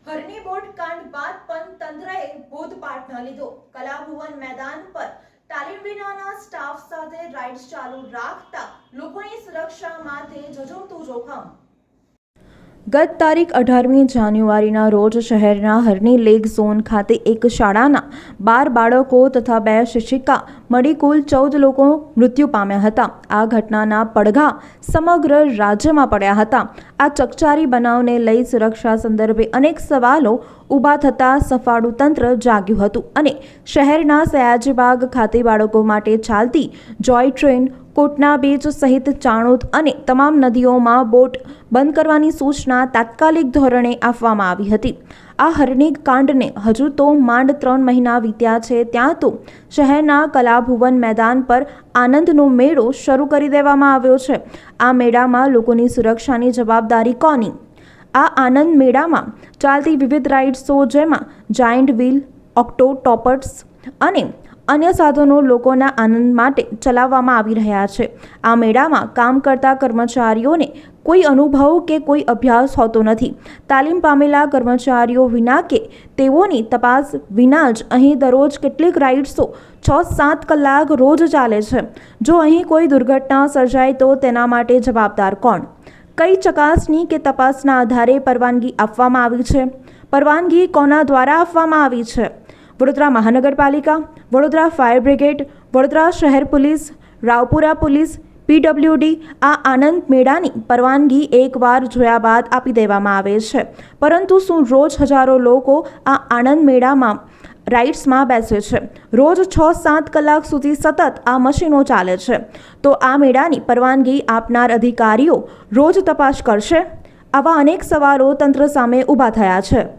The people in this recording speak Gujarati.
હરની બોટ કાંડ બાદ પણ તંત્રએ બોધપાઠ ન લીધો। કલાભુવન મેદાન પર તાલીમ વિનાના સ્ટાફ સાથે રાઇડ્સ ચાલુ રાખતા લોકોની સુરક્ષા માથે ઝઝૂમતું જોખમ। ગત તારીખ 18મી જાન્યુઆરીના રોજ શહેરના હરની લેક ઝોન ખાતે એક શાળાના 12 બાળકો તથા 2 શિક્ષિકા મળી કુલ 14 લોકો મૃત્યુ પામ્યા હતા। આ ઘટનાના પડઘા સમગ્ર રાજ્યમાં પડ્યા હતા। આ ચકચારી બનાવને લઈ સુરક્ષા સંદર્ભે અનેક સવાલો ઊભા થતાં સફાળું તંત્ર જાગ્યું હતું અને શહેરના સયાજીબાગ ખાતે બાળકો માટે ચાલતી જોય ટ્રેન, કોટના બીચ સહિત ચાણોદ અને તમામ નદીઓમાં બોટ બંધ કરવાની સૂચના તાત્કાલિક ધોરણે આપવામાં આવી હતી। આ હરની કાંડને હજુ તો માંડ 3 મહિના વીત્યા છે, ત્યાં તો શહેરના કલાભુવન મેદાન પર આનંદનો મેળો શરૂ કરી દેવામાં આવ્યો છે। આ મેળામાં લોકોની સુરક્ષાની જવાબદારી કોની? આ આનંદ મેળામાં ચાલતી વિવિધ રાઇડ્સો જેમાં જાયન્ટ વ્હીલ, ઓક્ટો ટોપર્સ અને અન્ય સાધનો લોકોના આનંદ માટે ચલાવવામાં આવી રહ્યા છે। આ મેળામાં કામ કરતા કર્મચારીઓને કોઈ અનુભવ કે કોઈ અભ્યાસ હોતો નથી। તાલીમ પામેલા કર્મચારીઓ વિના કે તેઓની તપાસ વિના જ અહીં દરરોજ કેટલીક રાઇડ્સો 6-7 કલાક રોજ ચાલે છે। જો અહીં કોઈ દુર્ઘટના સર્જાય તો તેના માટે જવાબદાર કોણ? કઈ ચકાસણી કે તપાસના આધારે પરવાનગી આપવામાં આવી છે? પરવાનગી કોના દ્વારા આપવામાં આવી છે? વડોદરા મહાનગરપાલિકા, વડોદરા ફાયર બ્રિગેડ, વડોદરા શહેર પોલીસ, રાવપુરા પોલીસ, PWD આ આનંદ મેળાની પરવાનગી એકવાર જોયા બાદ આપી દેવામાં આવે છે, પરંતુ શું રોજ હજારો લોકો આ આનંદ મેળામાં રાઇડ્સમાં બેસે છે? રોજ 6-7 કલાક સુધી સતત આ મશીનો ચાલે છે, તો આ મેળાની પરવાનગી આપનાર અધિકારીઓ રોજ તપાસ કરશે? આવા અનેક સવાલો તંત્ર સામે ઊભા થયા છે।